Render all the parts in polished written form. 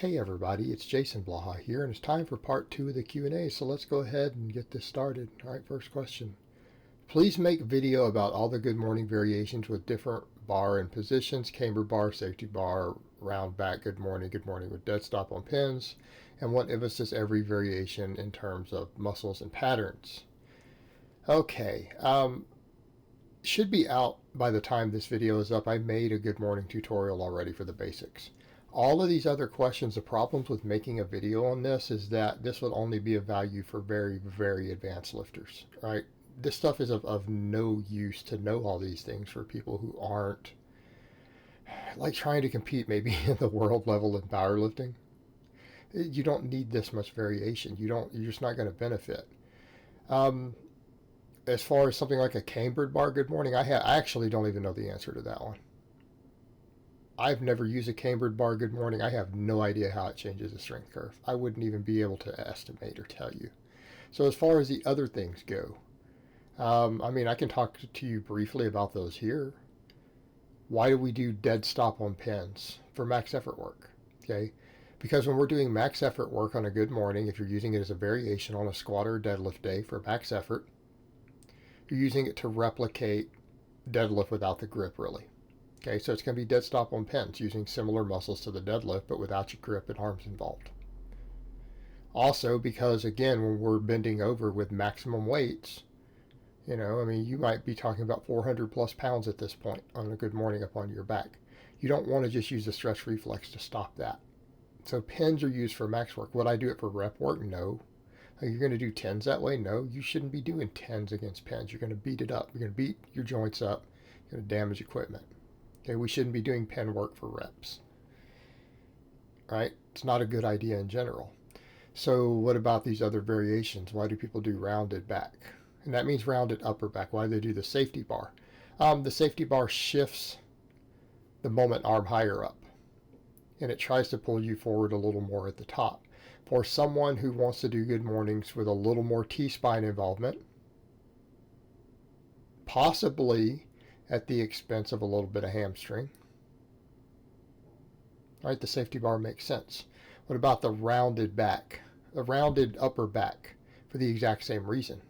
Hey everybody, it's Jason Blaha here, and it's time for part 2 of the Q&A, so let's go ahead and get this started. Alright, first question. Please make video about all the good morning variations with different bar and positions, camber bar, safety bar, round back, good morning with dead stop on pins, and what emphasis every variation in terms of muscles and patterns. Okay, should be out by the time this video is up. I made a good morning tutorial already for the basics. All of these other questions, the problems with making a video on this is that this would only be of value for very, very advanced lifters, right? This stuff is of no use to know all these things for people who aren't like trying to compete maybe in the world level in powerlifting. You don't need this much variation. You're just not going to benefit. As far as something like a cambered bar good morning, I actually don't even know the answer to that one. I've never used a cambered bar good morning. I have no idea how it changes the strength curve. I wouldn't even be able to estimate or tell you. So as far as the other things go, I can talk to you briefly about those here. Why do we do dead stop on pins for max effort work? Okay, because when we're doing max effort work on a good morning, if you're using it as a variation on a squat or deadlift day for max effort, you're using it to replicate deadlift without the grip, really. Okay, so it's going to be dead stop on pins using similar muscles to the deadlift, but without your grip and arms involved. Also, because again, when we're bending over with maximum weights, you might be talking about 400 plus pounds at this point on a good morning up on your back. You don't want to just use the stretch reflex to stop that. So pins are used for max work. Would I do it for rep work? No. Are you going to do tens that way? No, you shouldn't be doing tens against pins. You're going to beat it up. You're going to beat your joints up. You're going to damage equipment. Okay, we shouldn't be doing pen work for reps. Right? It's not a good idea in general. So what about these other variations? Why do people do rounded back? And that means rounded upper back. Why do they do the safety bar? The safety bar shifts the moment arm higher up, and it tries to pull you forward a little more at the top. For someone who wants to do good mornings with a little more T-spine involvement, possibly at the expense of a little bit of hamstring, right? The safety bar makes sense. What about the rounded back? The rounded upper back for the exact same reason.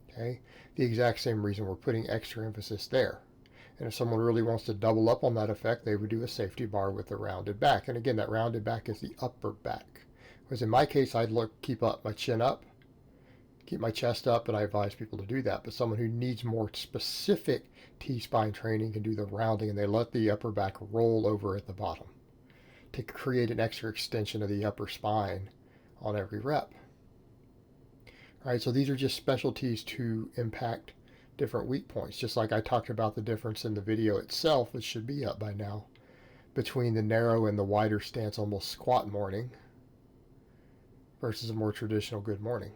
Okay, the exact same reason we're putting extra emphasis there. And if someone really wants to double up on that effect, they would do a safety bar with the rounded back. And again, that rounded back is the upper back. Whereas in my case, I'd keep up my chin up, keep my chest up, and I advise people to do that. But someone who needs more specific T-spine training can do the rounding, and they let the upper back roll over at the bottom to create an extra extension of the upper spine on every rep. All right, so these are just specialties to impact different weak points, just like I talked about the difference in the video itself, which should be up by now, between the narrow and the wider stance almost squat morning versus a more traditional good morning.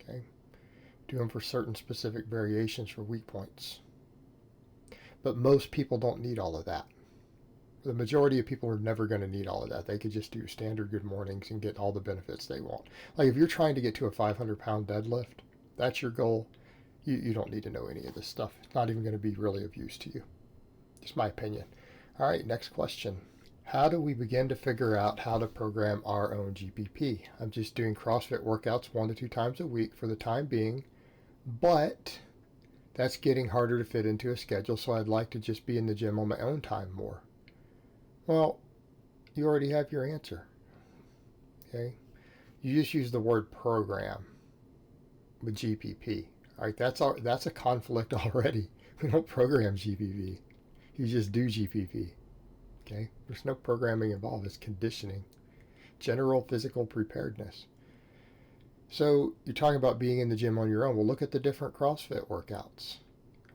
Okay, do them for certain specific variations for weak points. But most people don't need all of that. The majority of people are never going to need all of that. They could just do standard good mornings and get all the benefits they want. Like if you're trying to get to a 500-pound deadlift, that's your goal. You don't need to know any of this stuff. It's not even going to be really of use to you. Just my opinion. All right, next question. How do we begin to figure out how to program our own GPP? I'm just doing CrossFit workouts 1 to 2 times a week for the time being, but that's getting harder to fit into a schedule, so I'd like to just be in the gym on my own time more. Well, you already have your answer. Okay? You just use the word program with GPP. All right, that's a conflict already. We don't program GPP. You just do GPP. Okay? There's no programming involved. It's conditioning. General physical preparedness. So you're talking about being in the gym on your own. Well, look at the different CrossFit workouts.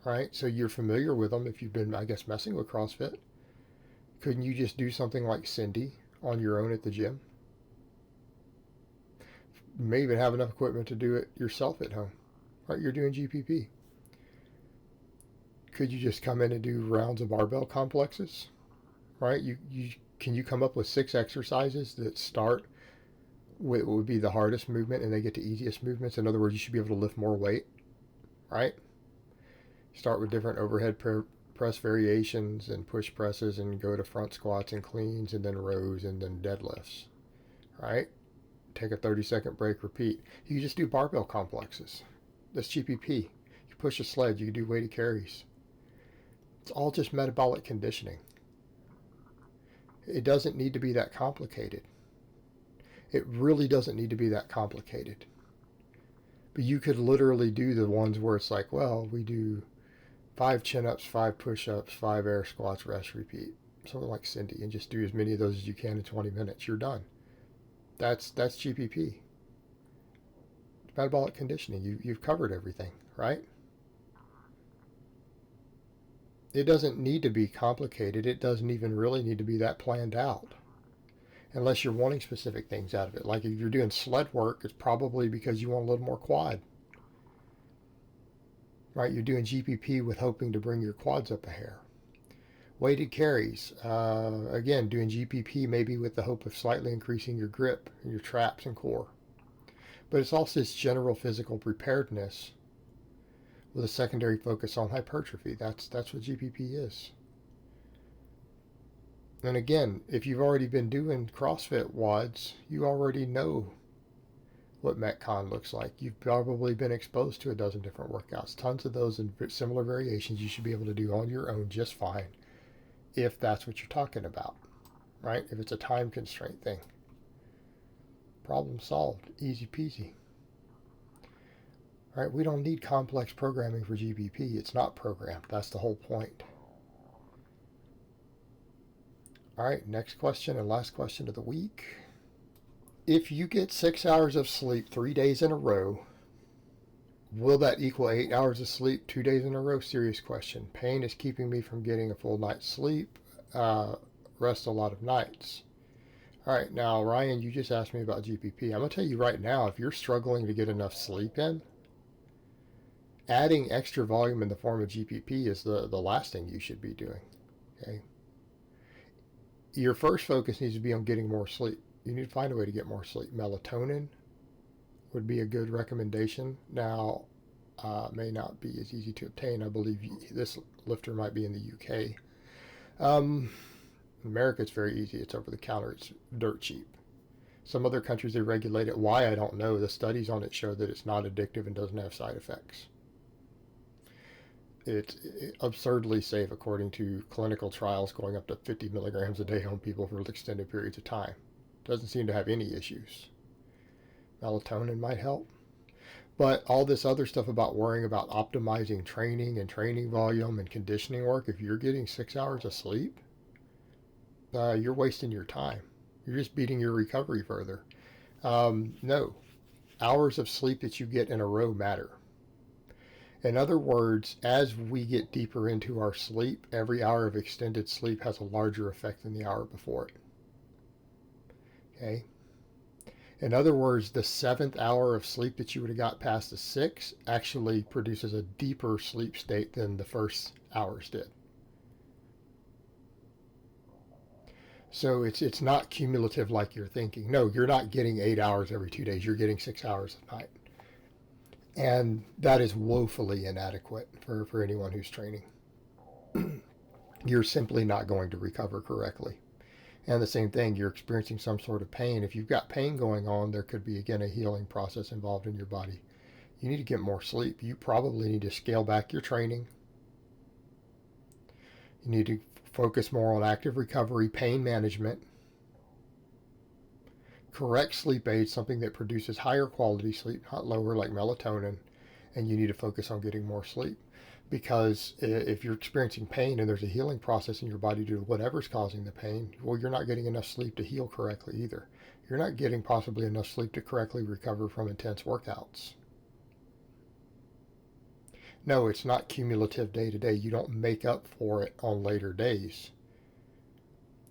All right? So you're familiar with them if you've been, messing with CrossFit. Couldn't you just do something like Cindy on your own at the gym? You may even have enough equipment to do it yourself at home. Right, you're doing GPP. Could you just come in and do rounds of barbell complexes? Right, can you come up with 6 exercises that start with what would be the hardest movement and they get to easiest movements? In other words, you should be able to lift more weight. Right? Start with different overhead press variations and push presses and go to front squats and cleans and then rows and then deadlifts, right? Take a 30-second break, repeat. You can just do barbell complexes. That's GPP. You push a sled, you can do weighted carries. It's all just metabolic conditioning. It doesn't need to be that complicated. It really doesn't need to be that complicated. But you could literally do the ones where it's like, well, we do 5 chin-ups, 5 push-ups, 5 air squats, rest, repeat. Something like Cindy, and just do as many of those as you can in 20 minutes. You're done. That's GPP. Metabolic conditioning. You've covered everything, right? It doesn't need to be complicated. It doesn't even really need to be that planned out. Unless you're wanting specific things out of it. Like if you're doing sled work, it's probably because you want a little more quad. Right? You're doing GPP with hoping to bring your quads up a hair. Weighted carries. Again, doing GPP maybe with the hope of slightly increasing your grip, your traps and core. But it's also this general physical preparedness with a secondary focus on hypertrophy. That's what GPP is. And again, if you've already been doing CrossFit WODs, you already know what Metcon looks like. You've probably been exposed to a dozen different workouts. Tons of those in similar variations you should be able to do on your own just fine, if that's what you're talking about, right? If it's a time constraint thing. Problem solved. Easy peasy. Right? We don't need complex programming for GPP. It's not programmed. That's the whole point. All right, next question and last question of the week. If you get 6 hours of sleep 3 days in a row, will that equal 8 hours of sleep 2 days in a row? Serious question. Pain is keeping me from getting a full night's sleep. Rest a lot of nights. All right, now, Ryan, you just asked me about GPP. I'm going to tell you right now, if you're struggling to get enough sleep in, adding extra volume in the form of GPP is the last thing you should be doing, okay? Your first focus needs to be on getting more sleep. You need to find a way to get more sleep. Melatonin would be a good recommendation. Now, may not be as easy to obtain. I believe this lifter might be in the UK. In America, it's very easy. It's over the counter. It's dirt cheap. Some other countries, they regulate it. Why, I don't know. The studies on it show that it's not addictive and doesn't have side effects. It's absurdly safe according to clinical trials going up to 50 milligrams a day on people for extended periods of time. Doesn't seem to have any issues. Melatonin might help. But all this other stuff about worrying about optimizing training and training volume and conditioning work, if you're getting 6 hours of sleep, you're wasting your time. You're just beating your recovery further. No. Hours of sleep that you get in a row matter. In other words, as we get deeper into our sleep, every hour of extended sleep has a larger effect than the hour before it. Okay? In other words, the 7th hour of sleep that you would have got past the 6 actually produces a deeper sleep state than the first hours did. So it's not cumulative like you're thinking. No, you're not getting 8 hours every 2 days. You're getting 6 hours a night. And that is woefully inadequate for anyone who's training. You're simply not going to recover correctly. And the same thing, you're experiencing some sort of pain. If you've got pain going on, there could be, again, a healing process involved in your body. You need to get more sleep. You probably need to scale back your training. You need to focus more on active recovery, pain management, correct sleep aids, something that produces higher quality sleep, not lower, like melatonin, and you need to focus on getting more sleep. Because if you're experiencing pain and there's a healing process in your body due to whatever's causing the pain, well, you're not getting enough sleep to heal correctly either. You're not getting possibly enough sleep to correctly recover from intense workouts. No, it's not cumulative day to day. You don't make up for it on later days.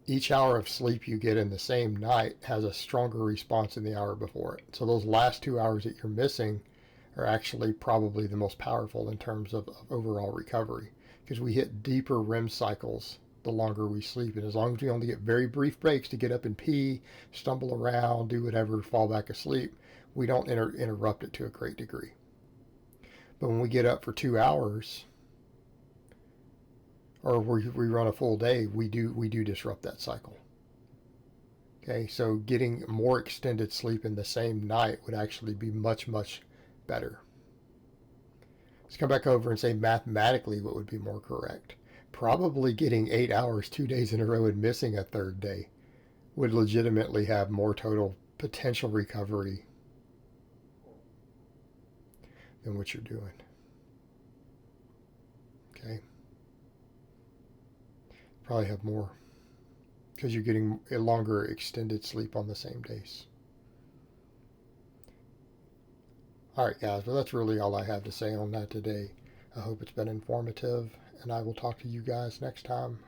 Each hour of sleep you get in the same night has a stronger response than the hour before it. So those last 2 hours that you're missing are actually probably the most powerful in terms of overall recovery, because we hit deeper REM cycles the longer we sleep. And as long as we only get very brief breaks to get up and pee, stumble around, do whatever, fall back asleep, we don't interrupt it to a great degree. But when we get up for 2 hours, or we run a full day, we do disrupt that cycle. Okay, so getting more extended sleep in the same night would actually be much, much better. Let's come back over and say mathematically what would be more correct. Probably getting 8 hours 2 days in a row and missing a third day would legitimately have more total potential recovery than what you're doing. Okay. Probably have more because you're getting a longer extended sleep on the same days. All right, guys. Well, that's really all I have to say on that today. I hope it's been informative, and I will talk to you guys next time.